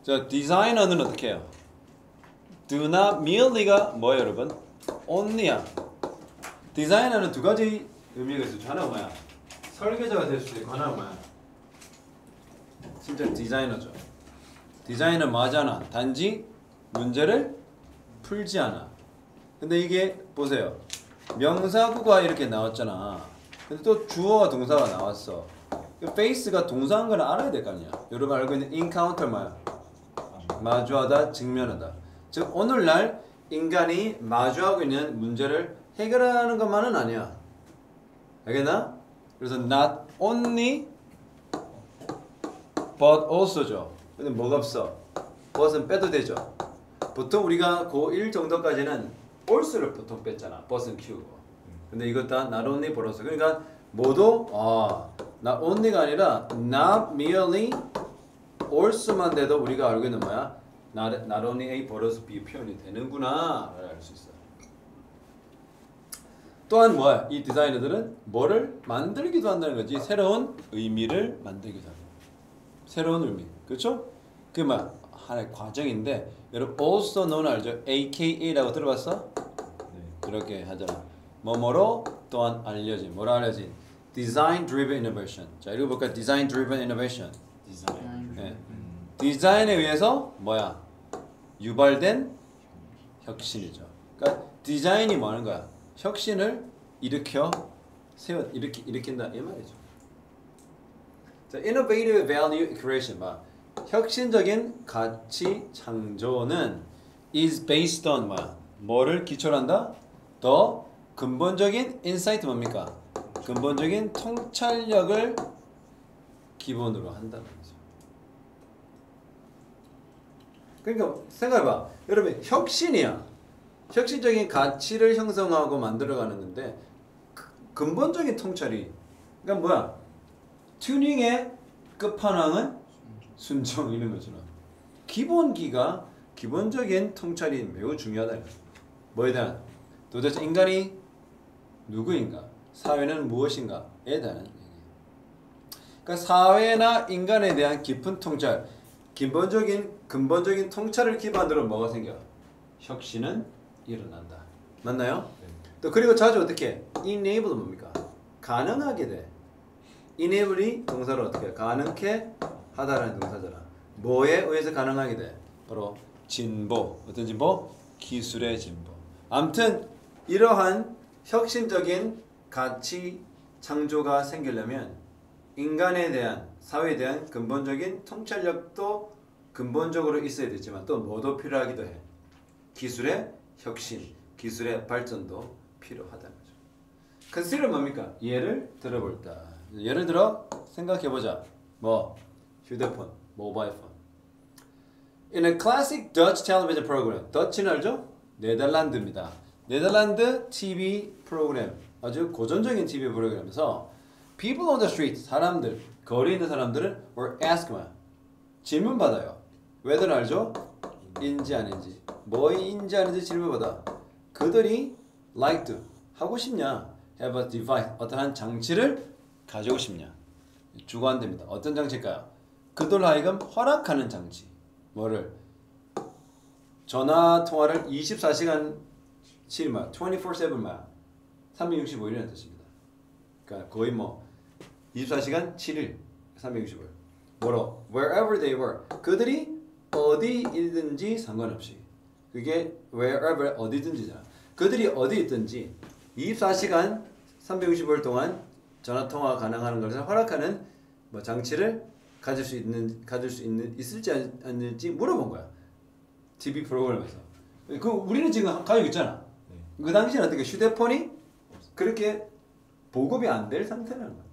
자, 디자이너는 어떻게 해요? Do not merely가 뭐예요, 여러분? only야. 디자이너는 두 가지 의미가 있어. 하나가 뭐야? 설계자가 될 수도 있고 하나가 뭐야? 진짜 디자이너죠. 디자이너 맞잖아. 단지 문제를 풀지 않아. 근데 이게 보세요. 명사구가 이렇게 나왔잖아. 근데 또 주어와 동사가 나왔어. face가 동사인 걸 알아야 될 거 아니야. 여러분 알고 있는 encounter 뭐야? 마주하다, 직면하다. 즉 오늘날 인간이 마주하고 있는 문제를 해결하는 것만은 아니야. 알겠나? 그래서 not only but also죠. 근데 뭐가 없어? but은 빼도 되죠. 보통 우리가 고1 정도까지는 also를 보통 뺐잖아. but은 키우고. 근데 이거 다 not only but also. 그러니까 모두 not only가 아니라 not merely also만 돼도 우리가 알고 있는 뭐야? not only A but also B 표현이 되는구나 를 알 수 있어. 또한 뭐야? 이 디자이너들은 뭐를 만들기도 한다는 거지. 새로운 의미를 만들기도 하고. 새로운 의미. 그렇죠? 그게 막 하나의 과정인데 여러분 also known 알죠? AKA라고 들어봤어? 네. 이렇게 하잖아. 뭐뭐로 또한 알려진. 뭐로 알려진? Design Driven Innovation. 자, 읽어볼까? Design Driven Innovation. 디자인. 네. 디자인에 의해서 뭐야? 유발된 혁신이죠. 그러니까 디자인이 뭐 하는 거야? 혁신을 일으킨다 이 말이죠. 자, Innovative Value Creation 봐. 혁신적인 가치 창조는 is based on 뭐야? 뭐를 기초로 한다? 더 근본적인 인사이트 뭡니까? 근본적인 통찰력을 기본으로 한다는 거죠. 그러니까 생각해봐. 여러분 혁신이야. 혁신적인 가치를 형성하고 만들어가는 건데 근본적인 통찰이 그러니까 뭐야? 튜닝의 끝판왕은 순종 이런 것처럼 기본기가 기본적인 통찰이 매우 중요하다. 뭐에 대한? 도대체 인간이 누구인가? 사회는 무엇인가에 대한 얘기. 그러니까 사회나 인간에 대한 깊은 통찰, 근본적인 통찰을 기반으로 뭐가 생겨? 혁신은 일어난다. 맞나요? 네. 또 그리고 자주 어떻게? enable 뭡니까? 가능하게 돼. enable이 동사로 어떻게? 가능케 하다라는 동사잖아. 뭐에 의해서 가능하게 돼? 바로 진보. 어떤 진보? 기술의 진보. 아무튼 이러한 혁신적인 가치 창조가 생기려면 인간에 대한 사회에 대한 근본적인 통찰력도 근본적으로 있어야 되지만 또 뭐도 필요하기도 해. 기술의 혁신, 기술의 발전도 필요하다는 거죠. consider 뭡니까? 예를 들어볼다. 예를 들어 생각해보자. 뭐? 휴대폰, 모바일 폰. In a classic Dutch television program. 더치는 알죠? 네덜란드입니다. 네덜란드 TV 프로그램. 아주 고전적인 TV 프로그램에서 people on the street, 사람들, 거리에 있는 사람들은 were asked 뭐야? 질문 받아요. whether 알죠? 인지 아닌지. 뭐인지 아닌지 질문 받아. 그들이 like to, 하고 싶냐? have a device, 어떠한 장치를 가지고 싶냐? 주관됩니다. 어떤 장치일까요? 그들 하여금 허락하는 장치. 뭐를? 전화 통화를 24시간 7말, 24/7말, 365일이라는 뜻입니다. 그러니까 거의 뭐 24시간 7일, 365일. 뭐로? Wherever they were. 그들이 어디이든지 상관없이. 그게 wherever 어디든지잖아. 그들이 어디 있든지 24시간 365일 동안 전화 통화 가능한 것을 허락하는 뭐 장치를 가질 수 있을지 않을지 물어본 거야. TV 프로그램에서. 그 우리는 지금 가지고 있잖아. 네. 그 당시에는 어떻게 휴대폰이 그렇게 보급이 안 될 상태라는 것 같아.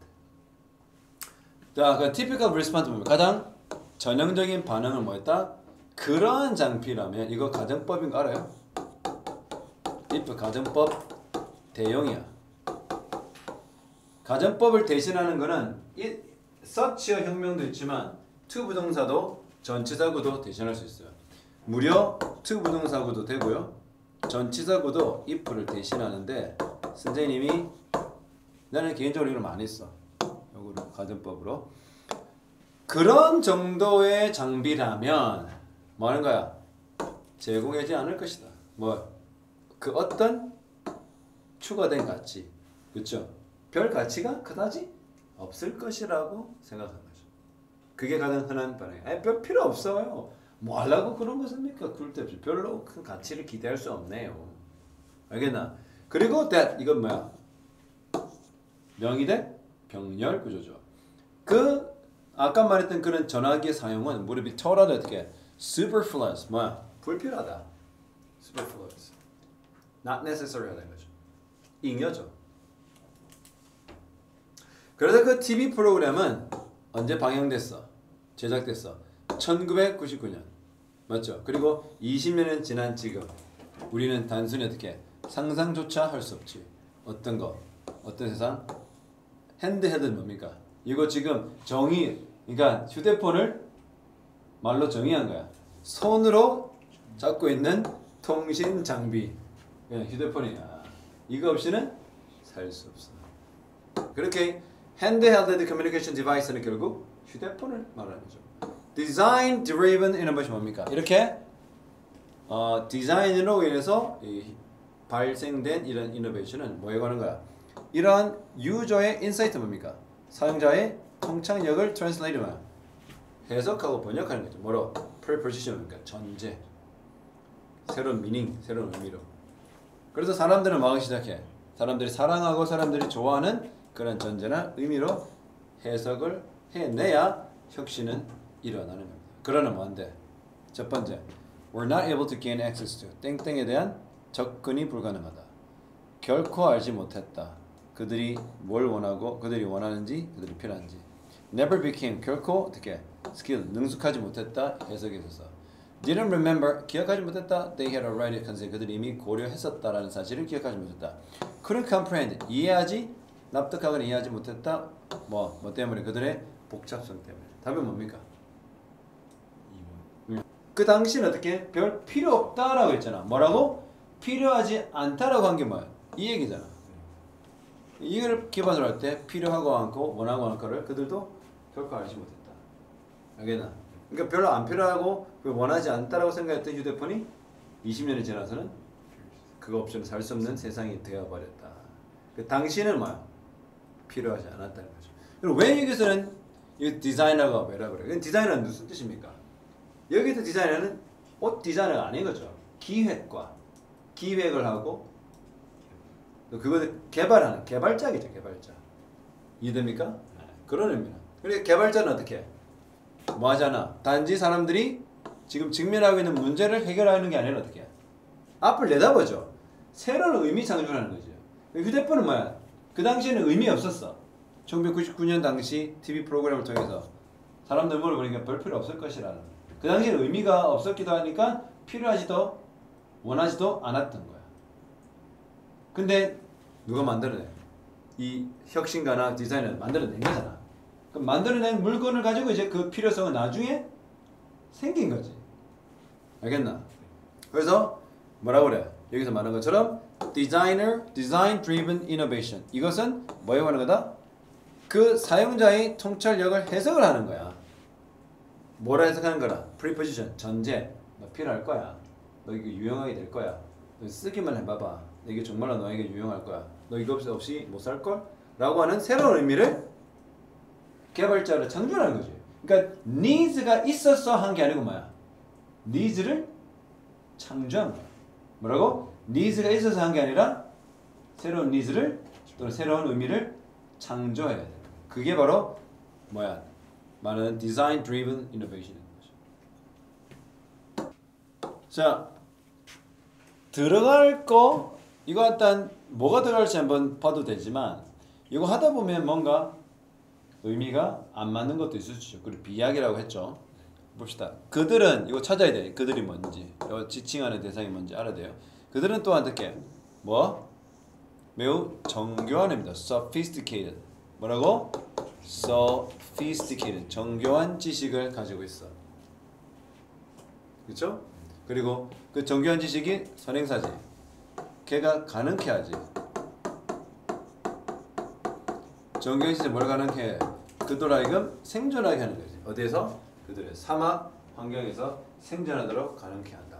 자, 그 typical response 보면 가장 전형적인 반응은 뭐였다? 그러한 장비라면 이거 가정법인 거 알아요? if 가정법 대용이야. 가정법을 대신하는 거는 서치어 혁명도 있지만 to 부동사도 전치사구도 대신할 수 있어요. 무려 to 부동사구도 되고요. 전치사구도 if를 대신하는데 선생님이 나는 개인적으로 이걸 많이 써. 요거를 가정법으로. 그런 정도의 장비라면 뭐 하는 거야? 제공하지 않을 것이다. 뭐 그 어떤 추가된 가치, 그렇죠? 별 가치가 그다지 없을 것이라고 생각하는 거죠. 그게 가장 흔한 반응이에요. 별 필요 없어요. 뭐 하려고 그런 것입니까? 그럴 때 별로 큰 가치를 기대할 수 없네요. 알겠나? 그리고 that 이건 뭐야? 명의대 병렬 구조죠. 그 아까 말했던 그런 전화기의 사용은 무릎이 털어도 어떻게? superfluous 뭐야? 불필요하다. superfluous. not necessary 하다는 거죠. 잉여죠. 그래서 그 TV 프로그램은 언제 방영됐어? 제작됐어? 1999년. 맞죠? 그리고 20년은 지난 지금 우리는 단순히 어떻게 상상조차 할 수 없지. 어떤 거? 어떤 세상? 핸드헬드는 뭡니까? 이거 지금 그러니까 휴대폰을 말로 정의한 거야. 손으로 잡고 있는 통신 장비. 그냥 휴대폰이야. 이거 없이는 살 수 없어. 그렇게 핸드헬드 커뮤니케이션 디바이스는 결국 휴대폰을 말하는 거죠. 디자인 드리븐 이노베이션 뭡니까? 이렇게 디자인으로 인해서 발생된 이런 이노베이션은 뭐에 관한 거야? 이러한 유저의 인사이트 뭡니까? 사용자의 통찰력을 트랜슬레이트 뭐야? 해석하고 번역하는 거죠. 뭐로? preposition 그러니까 전제. 새로운 미닝, 새로운 의미로. 그래서 사람들은 뭐 하기 시작해? 사람들이 사랑하고 사람들이 좋아하는 그런 전제나 의미로 해석을 해내야 혁신은 일어나는 겁니다. 그러나 뭔데? 첫 번째, we're not able to gain access to 땡땡에 대한 접근이 불가능하다. 결코 알지 못했다. 그들이 뭘 원하고 그들이 원하는지 그들이 필요한지. never became 결코 어떻게 skill 능숙하지 못했다 해석에 있어서. didn't remember 기억하지 못했다. they had already considered 그들이 이미 고려했었다라는 사실을 기억하지 못했다. couldn't comprehend 이해하지 납득하거나 이해하지 못했다. 뭐 때문에 그들의 복잡성 때문에. 답은 뭡니까? 그 당시는 어떻게 별 필요 없다라고 했잖아. 뭐라고? 필요하지 않다라고 한 게 뭐야? 이 얘기잖아. 이걸 기반으로 할 때 필요하고 않고 원하고 않은 거를 그들도 결코 알지 못했다. 알겠나? 그러니까 별로 안 필요하고 원하지 않다라고 생각했던 휴대폰이 20년이 지나서는 그거 없이는 살 수 없는 세상이 되어버렸다. 그 당시에는 뭐야? 필요하지 않았다는 거죠. 그리고 왜 여기서는 이 디자이너가 왜라 그래? 디자이너는 무슨 뜻입니까? 여기서 디자이너는 옷 디자이너가 아닌 거죠. 기획을 하고 그것을 개발하는 개발자겠죠. 개발자. 이해됩니까? 그런 의미는. 그러니까 개발자는 어떻게 해? 뭐 하잖아. 단지 사람들이 지금 직면하고 있는 문제를 해결하는 게 아니라 어떻게 해? 앞을 내다보죠. 새로운 의미 창조하는 거죠. 휴대폰은 뭐야? 그 당시에는 의미 없었어. 1999년 당시 TV 프로그램을 통해서 사람들 물어보니까 별 필요 없을 것이라는. 그 당시에는 의미가 없었기도 하니까 필요하지도 원하지도 않았던 거야. 근데 누가 만들어내? 이 혁신가나 디자이너를 만들어낸 거잖아. 그럼 만들어낸 물건을 가지고 이제 그 필요성은 나중에 생긴 거지. 알겠나? 그래서 뭐라고 그래? 여기서 말한 것처럼 design driven innovation. 이것은 뭐에 관한 거다? 그 사용자의 통찰력을 해석을 하는 거야. 뭐라 해석하는 거라? preposition, 전제. 너 필요할 거야. 너 이거 유용하게 될 거야. 너 쓰기만 해봐봐. 이게 정말로 너에게 유용할 거야. 너 이거 없이 못 살걸? 라고 하는 새로운 의미를 개발자로 창조하는 거지. 그러니까 needs가 있어서 한 게 아니고 뭐야? needs를 창조한 거야. 뭐라고? needs가 있어서 한 게 아니라 새로운 needs를 또는 새로운 의미를 창조해야 돼. 그게 바로 뭐야? 말하는 design driven innovation인 거죠. 자, 들어갈 거 이거 일단 뭐가 들어갈지 한번 봐도 되지만 이거 하다 보면 뭔가 의미가 안 맞는 것도 있을 수 있죠. 그리고 비약이라고 했죠. 봅시다. 그들은 이거 찾아야 돼. 그들이 뭔지, 지칭하는 대상이 뭔지 알아야 돼요. 그들은 또한 어떻게? 뭐? 매우 정교한입니다. sophisticated. 뭐라고? sophisticated. 정교한 지식을 가지고 있어. 그렇죠? 그리고 그 정교한 지식이 선행사지. 걔가 가능케 하지. 정교한 지식이 뭘 가능케 해? 그들 하여금 생존하게 하는 거지. 어디에서? 그들의 사막, 환경에서 생존하도록 가능케 한다.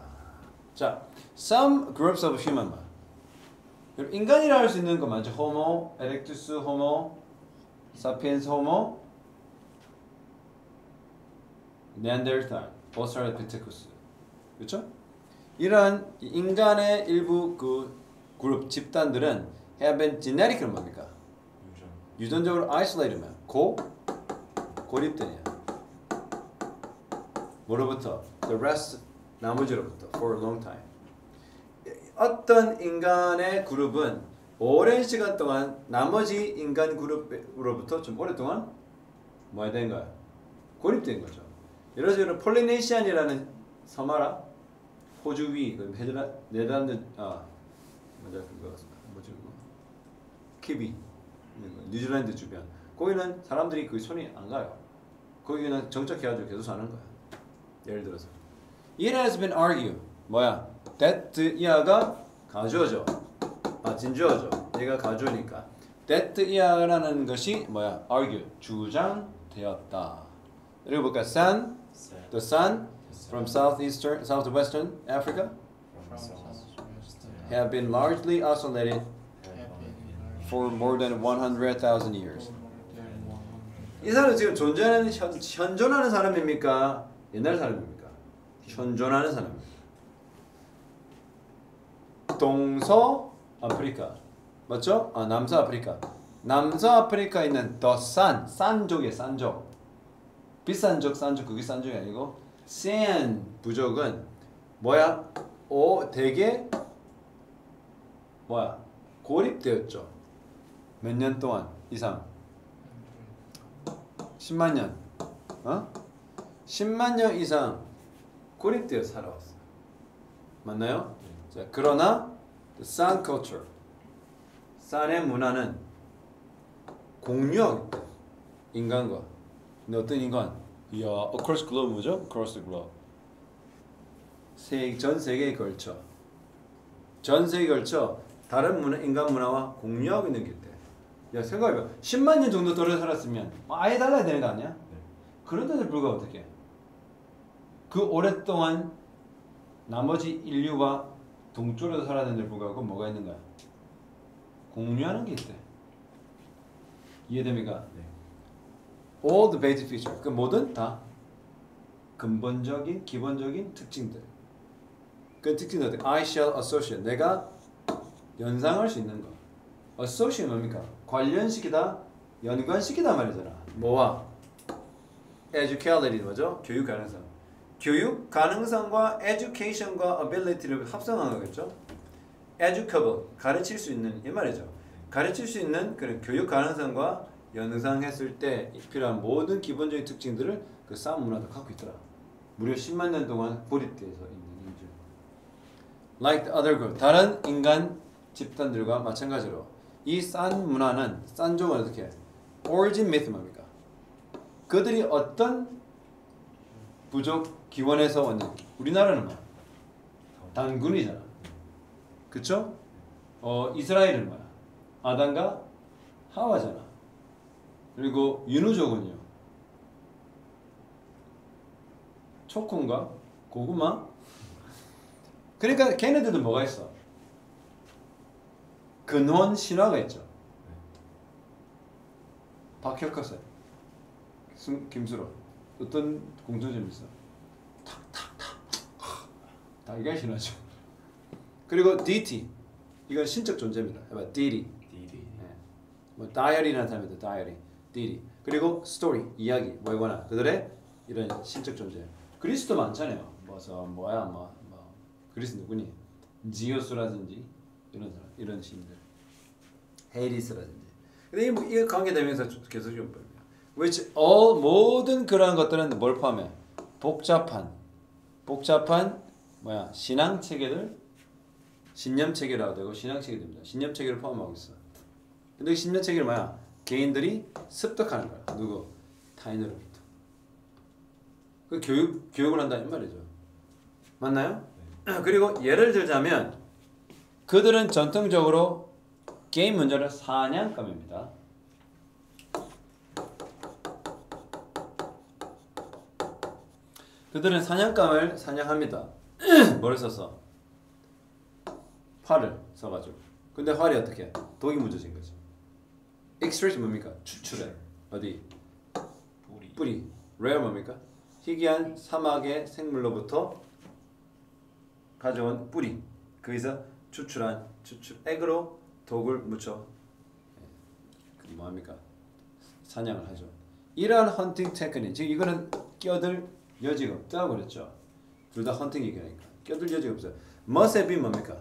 자, some groups of human. 인간이라 할 수 있는 거 맞죠? 호모, 에렉투스, 호모, 사피엔스, 호모, 네안데르탈, 오스트랄로피테쿠스. 그렇죠? 이러한 인간의 일부 그 그룹 집단들은 have been genetically 뭡니까? 유전적으로 isolated. 고립되냐? 뭐로부터? The rest 나머지로부터 for a long time. 어떤 인간의 그룹은 오랜 시간 동안 나머지 인간 그룹으로부터 좀 오랫동안 뭐야 된 거야? 고립된 거죠. 예를 들어 폴리네시안이라는 섬 알아? 호주 위, 네덜란드 맞아 그거 뭐지 그거? 키비, 뉴질랜드 주변. 거기는 사람들이 그 손이 안 가요. 거기는 정착해가지고 계속 사는 거야. 예를 들어서 It has been argued 뭐야? that 이하가 가주어죠. 진주어죠. 얘가 가주어니까 that 이하라는 것이 뭐야? argue 주장되었다. 그리고 볼까? the sun from southwestern Africa have been largely isolated for more than 100,000 years. 이 사람은 지금 존재하는 현존하는 사람입니까? 옛날 사람입니까? 현존하는 사람입니다. 동서 아프리카 맞죠? 남서 아프리카. 남서 아프리카에 있는 the sun, 산족이에요. 산족. 비싼족, 산족 그게 산족이 아니고 센 부족은 뭐야? 되게 뭐야? 고립되었죠. 몇 년 동안 이상? 10만 년. 10만 년 이상 고립되어 살아왔어. 맞나요? 자, 그러나 the San culture, 산의 문화는 공유하기 때문에 인간과. 근데 어떤 인간? 이야, across globe 뭐죠? across the globe. 전 세계에 걸쳐. 전 세계에 걸쳐 다른 문화, 인간 문화와 공유하고 있는 게 있대. 야, 생각해봐. 10만 년 정도 떨어져 살았으면 아예 달라야 되는 거 아니야? 그런데도 불구하고 어떻게? 그 오랫동안 나머지 인류와 동쪽으로 살아있는데 불구하고 뭐가 있는 거야? 공유하는 게 있대. 이해됩니까? 네. All the basic features. 그 모든 다 근본적인, 기본적인 특징들. 그 특징들. I shall associate. 내가 연상할 수 있는 거. associate 뭡니까? 관련시키다, 연관시키다 말이잖아. 뭐와? educability 뭐죠? 교육 가능성. 교육 가능성과 education과 ability를 합성한 거겠죠? educable 가르칠 수 있는 이 말이죠. 가르칠 수 있는 그런 교육 가능성과 연상했을 때 필요한 모든 기본적인 특징들을 그 산 문화도 갖고 있더라. 무려 10만 년 동안 고립돼서 있는 인줄. Like the other group, 다른 인간 집단들과 마찬가지로 이 산 문화는 산족은 어떻게? origin myth 뭡니까? 그들이 어떤 부족 기원에서 왔는지. 우리나라는 뭐? 단군이잖아. 그쵸? 이스라엘은 뭐야? 아담과 하와잖아. 그리고 윤우족은요? 초콘과 고구마? 그러니까 걔네들도 뭐가 있어? 근원 신화가 있죠. 박혁커세, 김수로 어떤 공통점이 있어? 탁탁탁 다 이게 신화죠. 그리고 DT 이건 신적 존재입니다. 해봐 DD. 네. 뭐 다이어리라는 사람이다. 다이어리. DD. 그리고 스토리 이야기 뭐에 관한 그들의 이런 신적 존재. 그리스도 많잖아요. 뭐 그리스 누구니? 지오스라든지 이런 사람, 이런 시인들. 헤이리스라든지. 근데 이 관계되면서 계속 좀 보면, which all 모든 그러한 것들은 뭘 포함해? 복잡한 신앙 체계들, 신념 체계라고 되고 신앙 체계입니다. 신념 체계를 포함하고 있어. 근데 그 신념 체계를 뭐야? 개인들이 습득하는 거야. 누구? 타인으로부터. 그 교육을 한다는 말이죠. 맞나요? 네. 그리고 예를 들자면 그들은 전통적으로 게임 문제를 사냥감입니다. 그들은 사냥감을 사냥합니다. 뭐를 써서? 활을 써가지고. 근데 활이 어떻게? 독이 묻어진 거지. extract 뭡니까? 추출해. 어디? 뿌리. rare 뭡니까? 희귀한 사막의 생물로부터 가져온 뿌리. 거기서 추출한 액으로 독을 묻혀 뭐합니까? 사냥을 하죠. 이러한 헌팅 테크닉, 즉 이거는 껴들 여지가 없다고 그랬죠. 둘 다 헌팅 얘기하니까 껴들 여지가 없어요. must be 뭡니까?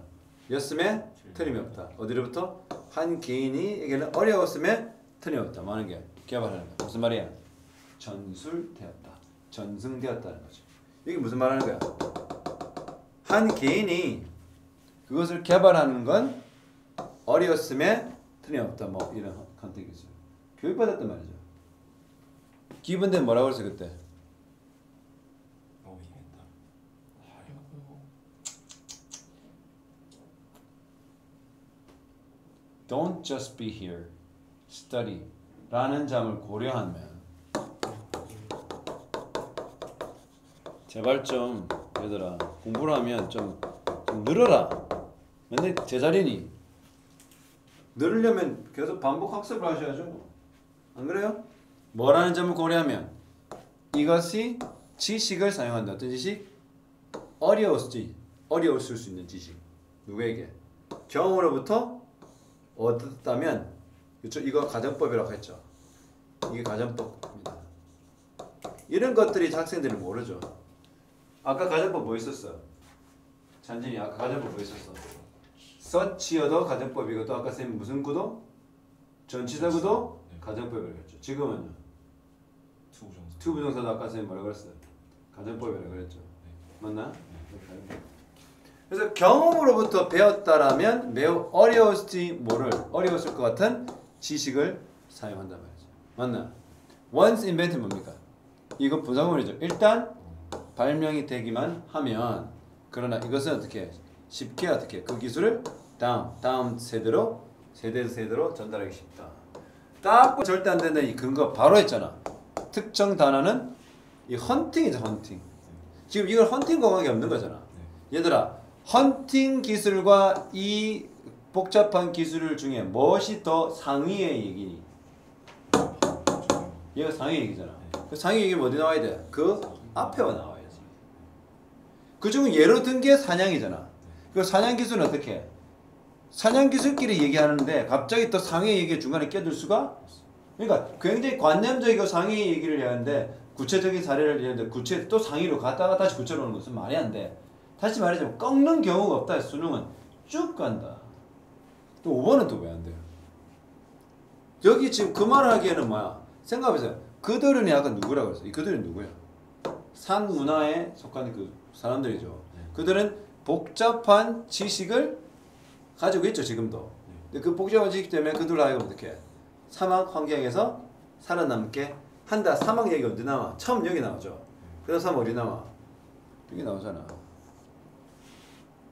였음에 틀림이 없다. 어디로부터? 한 개인이에게는 어려웠음에 틀림이 없다. 많은 게 개발하는 거. 무슨 말이야? 전술되었다. 전승되었다는 거죠. 이게 무슨 말하는 거야? 한 개인이 그것을 개발하는 건 어려웠음에 틀림없다. 뭐 이런 컨텍스트. 교육받았단 말이죠. 기본된 뭐라고 그랬어 그때? Don't just be here, study 라는 점을 고려하면 제발 좀 얘들아 공부를 하면 좀 늘어라. 맨날 제자리니 늘으려면 계속 반복 학습을 하셔야죠. 안 그래요? 뭐라는 점을 고려하면 이것이 지식을 사용한다. 어떤 지식? 어려웠을 수 있는 지식. 누구에게? 경험으로부터 얻었다면 그렇죠? 이거 가정법이라고 했죠. 이게 가정법입니다. 이런 것들이 학생들이 모르죠. 아까 가정법 뭐 있었어? 잔진이 아까 가정법 뭐 있었어? 서치어도 가정법이고 또 아까 쌤 무슨 구도? 전치사 구도? 가정법이라고 했죠. 지금은요? 투부정사도 아까 쌤 뭐라고 그랬어요? 가정법이라고 그랬죠. 맞나? 그래서 경험으로부터 배웠다라면 매우 어려웠을 것 같은 지식을 사용한단 말이죠. 맞나? Once invented 뭡니까? 이거 부사구문이죠. 일단 발명이 되기만 하면 그러나 이것은 어떻게 쉽게 어떻게 그 기술을 다음 세대로 전달하기 쉽다. 딱 절대 안 된다. 이 근거 바로 했잖아. 특정 단어는 이 헌팅이죠. 헌팅. 지금 이걸 헌팅 공학이 없는 거잖아. 얘들아 헌팅 기술과 이 복잡한 기술 중에 무엇이 더 상위의 얘기니? 얘가 상위 얘기잖아. 그 상위 얘기는 어디 나와야 돼? 그 앞에 나와야지. 그 중에 예로 든 게 사냥이잖아. 그 사냥 기술은 어떻게 해? 사냥 기술끼리 얘기하는데 갑자기 또 상위 얘기 중간에 껴들 수가? 그러니까 굉장히 관념적이고 상위 얘기를 하는데 구체적인 사례를 얘기하는데 구체 또 상위로 갔다가 다시 구체로 오는 것은 말이 안 돼. 다시 말하자면 꺾는 경우가 없다. 수능은 쭉 간다. 또 5번은 또 왜 안 돼요? 여기 지금 그 말을 하기에는 뭐야? 생각해보세요. 그들은 약간 누구라고 했어? 이 그들은 누구야? 산 문화에 속한 그 사람들이죠. 그들은 복잡한 지식을 가지고 있죠. 지금도. 근데 그 복잡한 지식 때문에 그들 하여금 어떻게 사막 환경에서 살아남게 한다. 사막 얘기 언제 나와? 처음 여기 나오죠. 그래서 사막 어디 나와? 여기 나오잖아.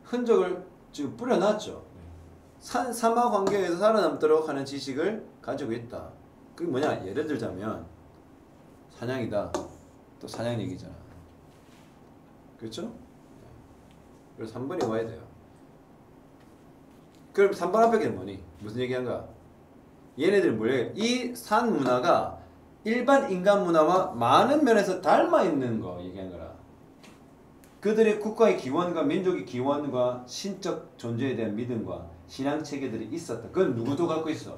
흔적을 지금 뿌려놨죠. 사막 환경에서 살아남도록 하는 지식을 가지고 있다. 그게 뭐냐? 예를 들자면 사냥이다. 또 사냥 얘기잖아. 그렇죠? 그래서 3번이 와야 돼요. 그럼 3번 앞에 뭐니? 무슨 얘기한가? 얘네들이 뭐예요? 이 산 문화가 일반 인간 문화와 많은 면에서 닮아 있는 거 얘기한 거라. 그들의 국가의 기원과 민족의 기원과 신적 존재에 대한 믿음과 신앙 체계들이 있었다. 그건 누구도 갖고 있어.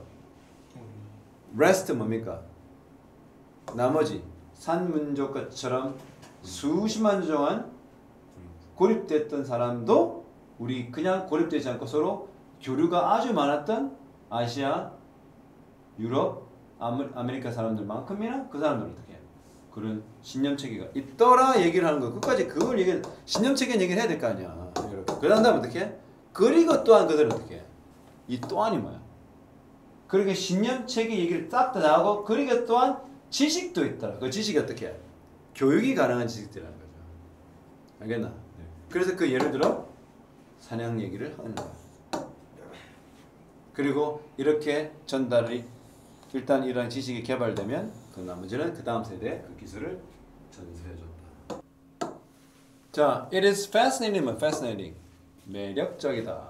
rest 뭡니까? 나머지 산민족처럼 수십만 년 동안 고립됐던 사람도 우리 그냥 고립되지 않고 서로 교류가 아주 많았던 아시아, 유럽, 아메리카 사람들만큼이나 그 사람들은 어떻게 해요? 그런 신념 체계가 있더라 얘기를 하는 거. 끝까지 그걸 얘기 신념 체계 얘기를 해야 될 거 아니야. 이렇게. 그 다음에 어떻게 해? 그리고 또한 그들은 어떻게 해? 이 또한이 뭐야? 그렇게 신념 체계 얘기를 딱 다 나오고 그리고 또한 지식도 있더라. 그 지식이 어떻게 해? 교육이 가능한 지식들이라는 거죠. 알겠나? 네. 그래서 그 예를 들어 사냥 얘기를 하는 거야. 그리고 이렇게 전달이 일단 이러한 지식이 개발되면 그 나머지는 그 다음 세대에 그 기술을 전수해줬다. 자, it is fascinating. fascinating. 매력적이다.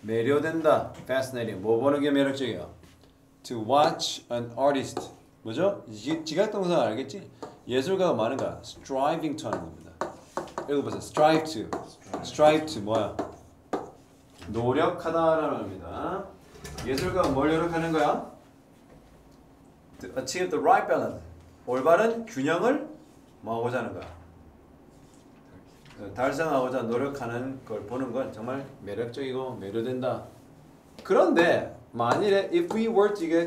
매료된다. fascinating. 뭐 보는 게 매력적이야? To watch an artist. 뭐죠? 지각동사 알겠지? 예술가가 많은가? striving to 하는 겁니다. 읽어보세요. strive to. strive to 뭐야? 노력하다라는 겁니다. 예술가가 뭘 노력하는 거야? To achieve the right balance. 올바른 균형을 뭐 하고자 하는 거야? 달성하고자 노력하는 걸 보는 건 정말 매력적이고 매료된다. 그런데 만일에 if we were to 이게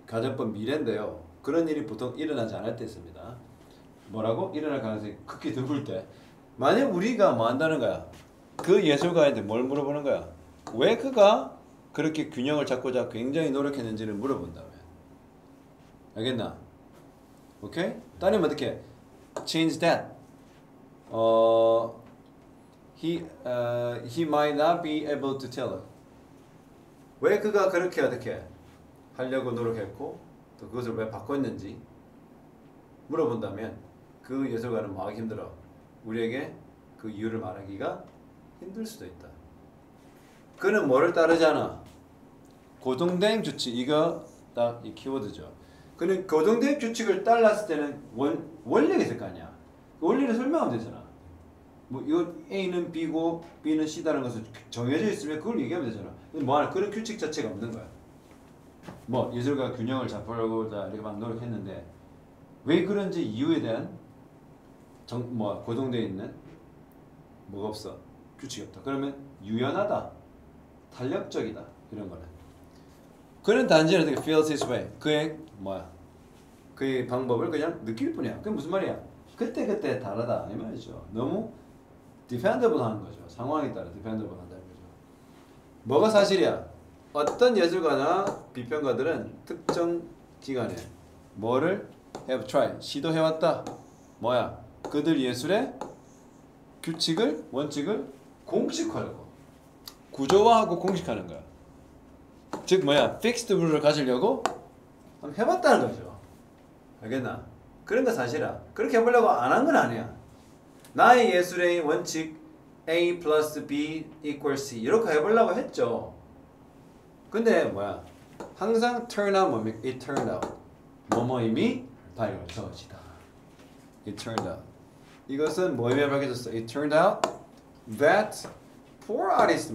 가정법 미래인데요. 그런 일이 보통 일어나지 않을 때 있습니다. 뭐라고? 일어날 가능성이 극히 드물 때. 만약 우리가 뭐 한다는 거야? 그 예술가한테 뭘 물어보는 거야? 왜 그가 그렇게 균형을 잡고자 굉장히 노력했는지를 물어본다면. 알겠나? 오케이? 따님 어떻게? Change that. He might not be able to tell. 왜 그가 그렇게 어떻게 하려고 노력했고 또 그것을 왜 바꿨는지 물어본다면 그 예술가는 뭐 하기 힘들어. 우리에게 그 이유를 말하기가 힘들 수도 있다. 그는 뭐를 따르잖아. 고정된 규칙. 이거 딱 이 키워드죠. 그는 고정된 규칙을 따랐을 때는 원리가 있을 거 아니야. 그 원리를 설명하면 되잖아. 뭐 이거 A는 B고 B는 C다는 것은 정해져 있으면 그걸 얘기하면 되잖아. 뭐 하나 그런 규칙 자체가 없는 거야. 뭐 예술가 균형을 잡으려고 이렇게 막 노력했는데 왜 그런지 이유에 대한 고정되어 있는 뭐가 없어. 규칙이 없다. 그러면 유연하다, 탄력적이다 이런 거는. 그는 단지 어떻게 feels his way. 그의 방법을 그냥 느낄 뿐이야. 그게 무슨 말이야? 그때 다르다 이 말이죠. 너무 dependable 하는 거죠. 상황에 따라 dependable 한다는 거죠. 뭐가 사실이야? 어떤 예술가나 비평가들은 특정 기간에 뭐를 have tried 시도해왔다. 뭐야? 그들 예술의 규칙을 원칙을 공식화하고 구조화하고 공식하는 거야. 즉 뭐야? fixed rule을 가지려고 해봤다는 거죠. 알겠나? 그런 거 사실이야. 그렇게 해보려고 안 한 건 아니야. 나의 예술의 원칙 A plus B equals C 이렇게 해보려고 했죠. 근데 뭐야? 항상 turn out 뭡니까? It turned out. 뭐뭐임이 밝혀지다. It turned out. 이것은 뭐임이 밝혀졌어? It turned out that poor artists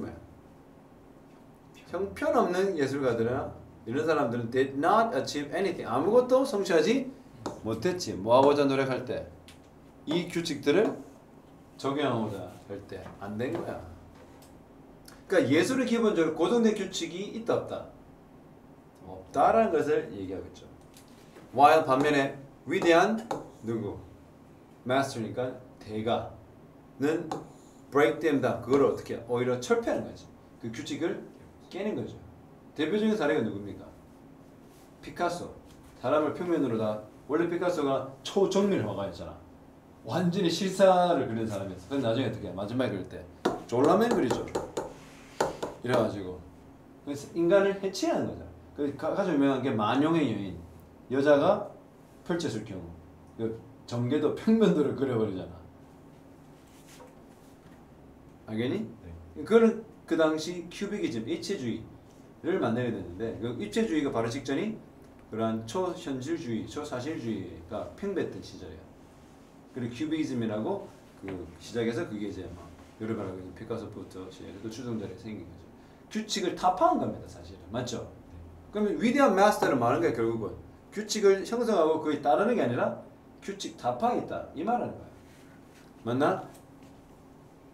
형편없는 예술가들이나 이런 사람들은 did not achieve anything. 아무것도 성취하지 못했지. 뭐하고자 노력할 때 이 규칙들을 적용하고자 할 때 안 된 거야. 그러니까 예술은 기본적으로 고정된 규칙이 있다 없다? 없다라는 것을 얘기하겠죠. while 반면에 위대한 누구? master니까 대가는 break them down. 그걸 어떻게 오히려 철폐하는 거지. 그 규칙을 깨는 거죠. 대표적인 사례가 누굽니까? 피카소. 사람을 평면으로 다 원래 피카소가 초정밀 화가였잖아. 완전히 실사를 그리는 사람이었어. 근데 나중에 어떻게 마지막에 그릴 때 졸라맨 그리죠. 이래가지고 그래서 인간을 해치하는 거죠. 그 가장 유명한 게 만용의 여인. 여자가 펼쳤을 경우 전개도 평면도를 그려버리잖아. 알겠니? 네. 그거는 그 당시 큐비기즘, 입체주의를 만들게 됐는데 그 입체주의가 바로 직전이 그러한 초현실주의, 초사실주의가 팽배했던 시절이야. 그리고 큐비기즘이라고 그 시작해서 그게 이제 막 여러 가지 피카소부터 시작해서 추종자리 생긴 거죠. 규칙을 타파한 겁니다, 사실은. 맞죠? 그러면 위대한 마스터는 말하는 거야, 결국은. 규칙을 형성하고 그에 따르는 게 아니라 규칙 타파하겠다. 이 말하는 거야. 맞나?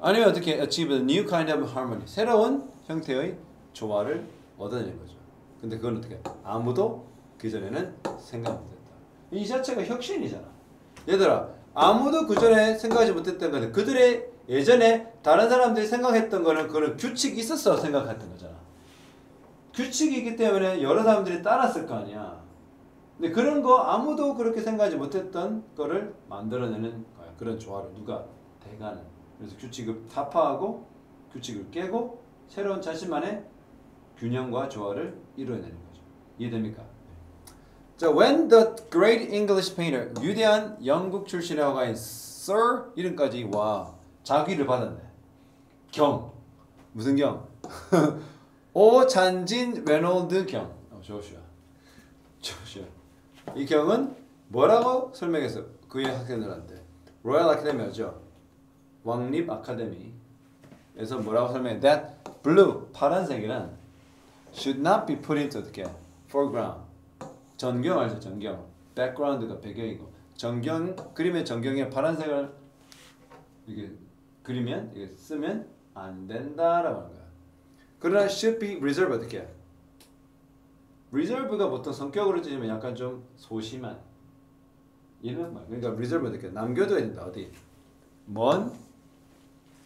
아니면 어떻게 achieve a new kind of harmony. 새로운 형태의 조화를 얻어내는 거죠. 근데 그건 어떻게? 아무도 그전에는 생각 못했다. 이 자체가 혁신이잖아. 얘들아, 아무도 그전에 생각하지 못했던 거는 그들의 예전에 다른 사람들이 생각했던 거는 그런 규칙이 있었어 생각했던 거잖아. 규칙이 있기 때문에 여러 사람들이 따랐을 거 아니야. 근데 그런 거 아무도 그렇게 생각하지 못했던 거를 만들어내는 거야. 그런 조화를 누가? 대가는. 그래서 규칙을 타파하고 규칙을 깨고 새로운 자신만의 균형과 조화를 이루어내는 거죠. 이해됩니까? 자, when the great English painter 위대한 영국 출신의 화가인 Sir 이름까지 와 자기를 받았네. 경 무슨 경? 오찬진 레놀드 경. 조슈아. 이 경은 뭐라고 설명했어? 그의 학생들한테. 로얄 아카데미죠. 왕립 아카데미에서 뭐라고 설명해? That blue 파란색이란 should not be put into 어떻게? foreground. 전경 알죠? 전경. background가 배경이고 전경 그림의 전경에 파란색을 이게 그리면 이게 쓰면 안 된다라고 하는 거야. 그러나 should be reserved 어떻게? reserve가 보통 성격으로 따지면 약간 좀 소심한 이런 말. 그러니까 reserve 어떻게? 남겨둬야 된다. 어디? 먼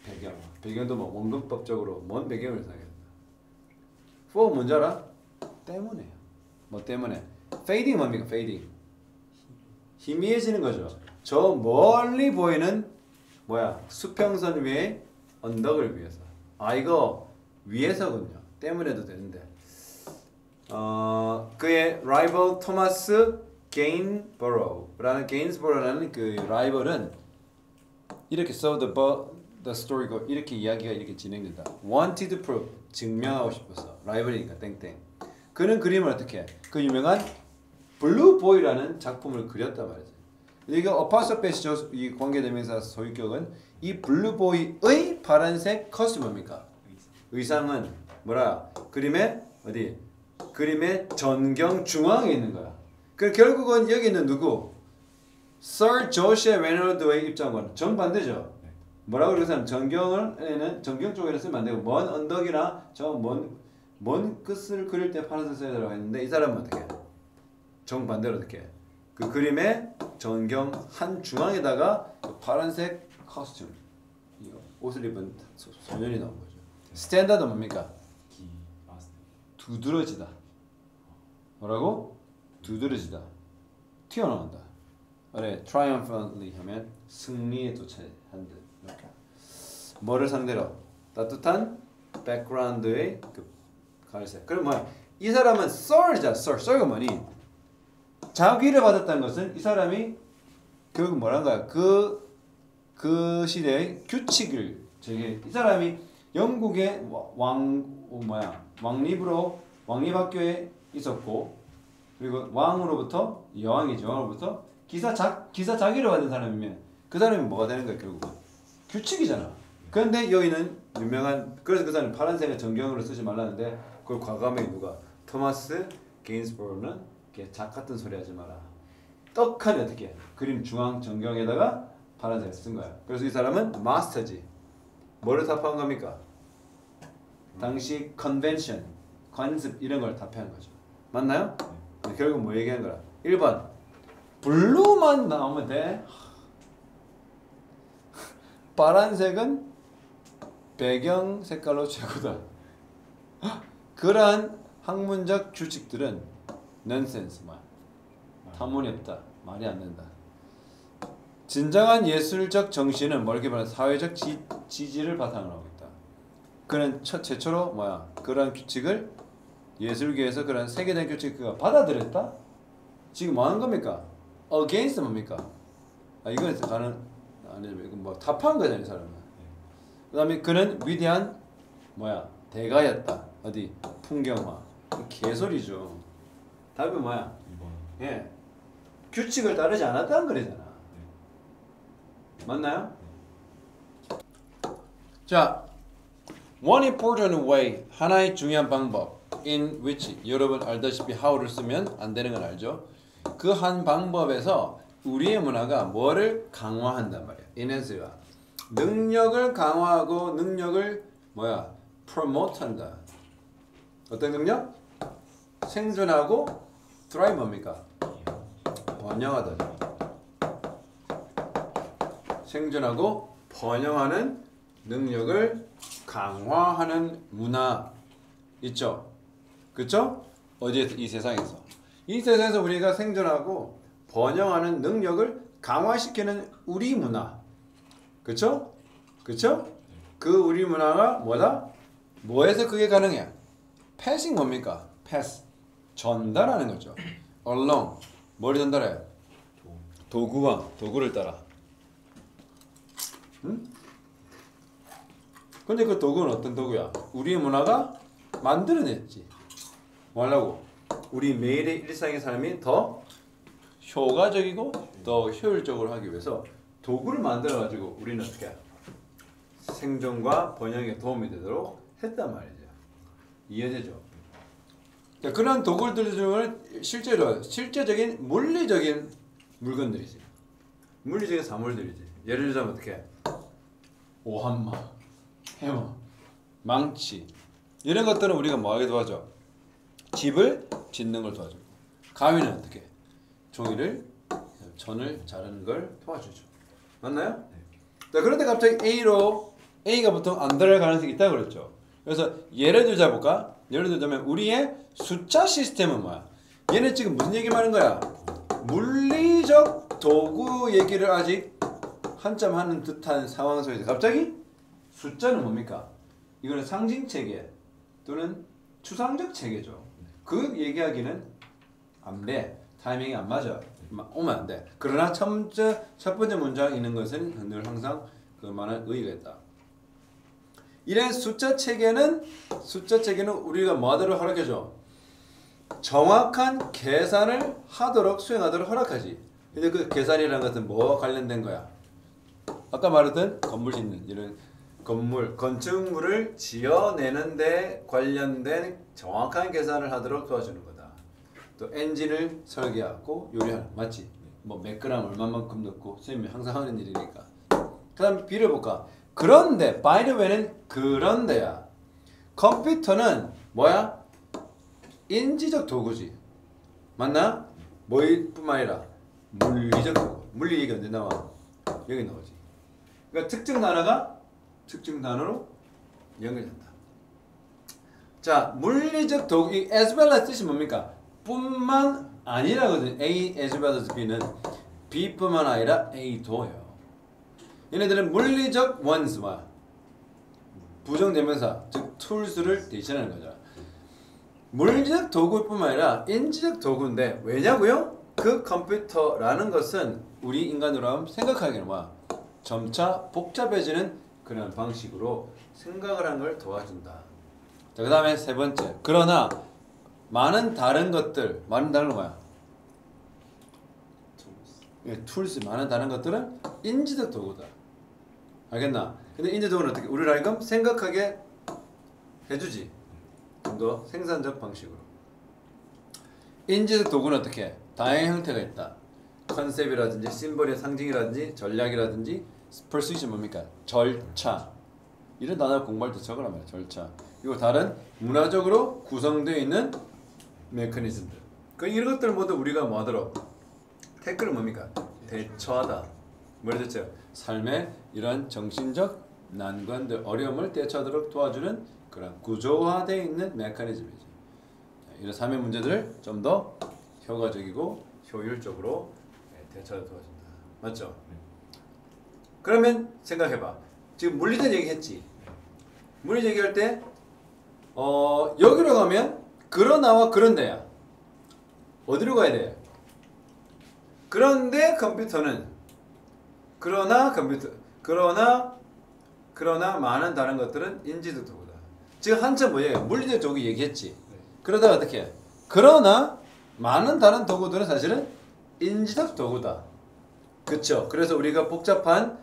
배경. 배경도 뭐 원근법적으로 먼 배경을 생각해야 된다. for 뭔지 알아? 때문에요. 뭐 때문에? fading 뭡니까? fading. 희미해지는 거죠. 저 멀리 보이는 뭐야? 수평선 위에 언덕을 위해서. 아 이거 위에서군요. 때문에도 되는데. 그의 라이벌 토마스 게인버로우라는 게인스버로라는 그 라이벌은 이렇게 so the story가 이렇게 이야기가 이렇게 진행된다. wanted to prove 증명하고 싶어서 라이벌이니까 땡땡. 그는 그림을 어떻게 해? 그 유명한 블루보이라는 작품을 그렸단 말이지. 이거 어파서페시죠. 이 관계대명사 소유격은 이 블루보이의 파란색 커스텀입니까? 의상은 뭐라? 그림의 어디? 그림의 전경 중앙에 있는 거야. 그 결국은 여기 있는 누구? Sir Joshua Reynolds의 입장과는 정반대죠. 뭐라고 그래서 전경을 전경 쪽에는 쓰면 안 되고 먼 언덕이나 저 먼 끝을 그릴 때 파란색 써야 되라고 했는데 이 사람은 어떻게 해? 정반대로 어떻게 해? 그 그림의 전경 한 중앙에다가 그 파란색 커스튬 옷을 입은 소년이 나온 거죠. 스탠다드 뭡니까? 두드러지다. 뭐라고? 두드러지다. 튀어나온다. 그래, triumphantly 하면 승리에 도착한 듯. 이렇게. 뭐를 상대로? 따뜻한 백그라운드의 그 갈색. 그럼 뭐야? 이 사람은 Sir이잖아. Sir가 뭐니? 자귀를 받았다는 것은 이 사람이 결국 뭐란가요? 그 시대의 규칙을 이 사람이 영국의 왕립학교에 있었고 그리고 왕으로부터 여왕이죠. 왕으로부터 기사 자기를 받은 사람이면 그 사람이 뭐가 되는 거야 결국은 규칙이잖아. 그런데 여기는 유명한 그래서 그 사람이 파란색을 전경으로 쓰지 말라는데 그걸 과감하게 누가 토마스 게인스버로는 작 같은 소리 하지 마라. 떡하니 어떻게 해? 그림 중앙 전경에다가 파란색을 쓴 거야. 그래서 이 사람은 마스터지. 뭐를 답한 겁니까? 당시 컨벤션, 관습 이런 걸 답한 거죠. 맞나요? 결국 뭐 얘기한 거야? 1번 블루만 나오면 돼. 파란색은 배경 색깔로 최고다. 그러한 학문적 규칙들은 넌센스만 터무니없다. 말이 안 된다. 진정한 예술적 정신은 뭐렇게 말하는 사회적 지지를 바탕으로 하고 있다. 그는 최초로 뭐야? 그러한 규칙을 예술계에서 그런 세계된 규칙 그가 받아들였다. 지금 뭐 하는 겁니까? against 뭡니까? 이건 가는 아니죠. 이건 뭐 답한 거잖아요, 이 사람은. 그다음에 그는 위대한 뭐야? 대가였다. 어디? 풍경화. 개소리죠. 답이 뭐야? 예. 규칙을 따르지 않았다는 거잖아. 맞나요? 자, one important way 하나의 중요한 방법 in which 여러분 알다시피 how를 쓰면 안 되는 건 알죠? 그 한 방법에서 우리의 문화가 뭐를 강화한단 말이야. 인해서가 능력을 강화하고 능력을 뭐야? promote한다. 어떤 능력? 생존하고 thrive 뭡니까? 번영하다. 생존하고 번영하는 능력을 강화하는 문화 있죠? 그렇죠? 어디 이 세상에서 우리가 생존하고 번영하는 능력을 강화시키는 우리 문화, 그렇죠? 그렇죠? 그 우리 문화가 뭐다? 뭐에서 그게 가능해? 패싱 뭡니까? 패스 전달하는 거죠. along 뭘 전달해? 도구와 도구를 따라. 응? 근데 그 도구는 어떤 도구야? 우리 문화가 만들어냈지. 뭐 하려고? 우리 매일의 일상의 삶이 더 효과적이고 더 효율적으로 하기 위해서 도구를 만들어가지고 우리는 어떻게 생존과 번영에 도움이 되도록 했단 말이죠. 이해되죠? 자, 그런 도구들은 실제적인 물리적인 물건들이지. 물리적인 사물들이지. 예를 들자면 어떻게? 오한마, 해머, 망치 이런 것들은 우리가 뭐하게 도와줘? 집을 짓는 걸 도와줘. 가위는 어떻게? 종이를 전을 자르는 걸 도와주죠. 맞나요? 네. 자, 그런데 갑자기 A가 보통 안 들어갈 가능성이 있다고 그랬죠. 그래서 예를 들자 볼까? 예를 들자면 우리의 숫자 시스템은 뭐야? 얘는 지금 무슨 얘기 하는 거야? 물리적 도구 얘기를 아직 한참 하는 듯한 상황 속에서 갑자기 숫자는 뭡니까? 이거는 상징 체계 또는 추상적 체계죠. 그 얘기하기는 안 돼. 타이밍이 안 맞아. 오면 안 돼. 그러나 첫 번째 문장에 있는 것은 늘 항상 그만한 의의가 있다. 이런 숫자 체계는 우리가 뭐 하도록 허락해줘? 정확한 계산을 하도록 수행하도록 허락하지. 근데 그 계산이라는 것은 뭐와 관련된 거야? 아까 말했던 건물 짓는 이런 건축물을 지어내는 데 관련된 정확한 계산을 하도록 도와주는 거다. 또 엔진을 설계하고 요리하는, 맞지? 뭐 몇 그램 얼마만큼 넣고 선생님이 항상 하는 일이니까. 그 다음 B를 볼까? 그런데 by the way는 그런데야. 컴퓨터는 뭐야? 인지적 도구지. 맞나? 뭐뿐만 아니라 물리적 도구. 물리 얘기 언제 나와? 여기 나오지. 그러니까 특정 단어로 연결된다. 자, 물리적 도구, 이 as well as 뜻이 뭡니까? 뿐만 아니라거든. A as well as B는 B뿐만 아니라 A도요. 얘네들은 물리적 ones와 부정대명사, 즉 tools를 대신하는 거죠. 물리적 도구뿐만 아니라 인지적 도구인데 왜냐고요? 그 컴퓨터라는 것은 우리 인간으로 하면 생각하기는 뭐야? 점차 복잡해지는 그런 방식으로 생각을 하는 걸 도와준다. 자, 그 다음에 세 번째. 그러나 많은 다른 것들, 많은 다른 건 뭐야? 툴스, 많은 다른 것들은 인지적 도구다. 알겠나? 근데 인지적 도구는 어떻게? 우리를 하여금 생각하게 해주지. 좀 더 생산적 방식으로. 인지적 도구는 어떻게? 다양한 형태가 있다. 컨셉이라든지 심볼의 상징이라든지 전략이라든지 persuasion 뭡니까? 절차. 이런 단어를 공부할 때 적으란 말이야. 절차. 그리고 다른 문화적으로 구성되어 있는 메커니즘들. 그 이런 것들 모두 우리가 뭐하도록? 태클은 뭡니까? 대처하다. 뭐라 했죠? 삶의 이런 정신적 난관들, 어려움을 대처하도록 도와주는 그런 구조화되어 있는 메커니즘이죠. 이런 삶의 문제들을 좀 더 효과적이고 효율적으로 대처하도록 도와준다. 맞죠? 그러면 생각해봐. 지금 물리적 얘기했지. 물리적 얘기할 때 여기로 가면 그러나와 그런데야. 어디로 가야 돼? 그런데 컴퓨터는 그러나 많은 다른 것들은 인지적 도구다. 지금 한참 뭐예요? 물리적 도구 얘기했지. 그러다가 어떻게 해? 그러나 많은 다른 도구들은 사실은 인지적 도구다. 그쵸? 그래서 우리가 복잡한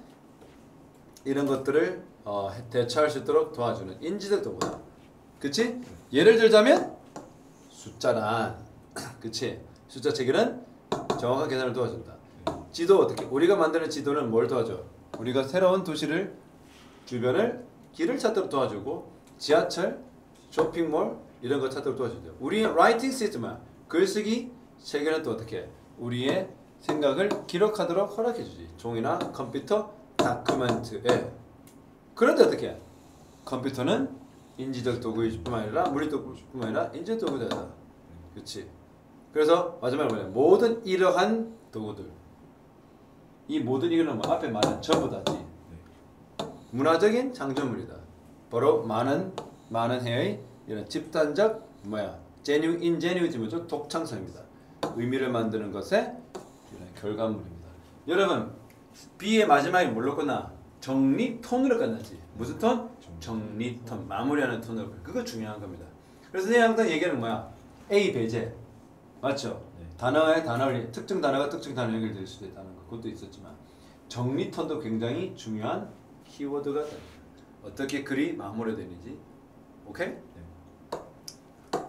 이런 것들을 대처할 수 있도록 도와주는 인지적 도구다. 그치? 예를 들자면 숫자란 그치? 숫자 체계는 정확한 계산을 도와준다. 지도 어떻게? 우리가 만드는 지도는 뭘 도와줘? 우리가 새로운 도시를 주변을 길을 찾도록 도와주고 지하철, 쇼핑몰 이런 거 찾도록 도와주죠. 우리의 라이팅 시스템은 글쓰기 체계는 또 어떻게? 우리의 생각을 기록하도록 허락해주지. 종이나 컴퓨터 다큐멘트에. 그런데 어떻게? 컴퓨터는 인지적 도구일 뿐만 아니라 물리적 도구뿐만 아니라 인지적 도구다. 그렇지? 그래서 마지막으로 뭐냐? 모든 이러한 도구들. 이 모든 이거는 뭐 앞에 말한 전부 다지. 문화적인 창조물이다. 바로 많은 해의 이런 집단적 인제뉴이즘이죠. 독창성입니다. 의미를 만드는 것의 결과물입니다. 여러분 B의 마지막에 뭘로 끝나? 정리 톤으로 끝나지. 무슨 톤? 정리 톤. 마무리하는 톤으로. 그거 중요한 겁니다. 그래서 내가 항상 얘기하는 뭐야? A 배제. 맞죠? 네. 단어에 단어를 특정 단어가 특정 단어 연결될 수도 있다는 거. 그것도 있었지만 정리 톤도 굉장히 중요한 키워드가 됩니다. 어떻게 글이 마무리되는지. 오케이?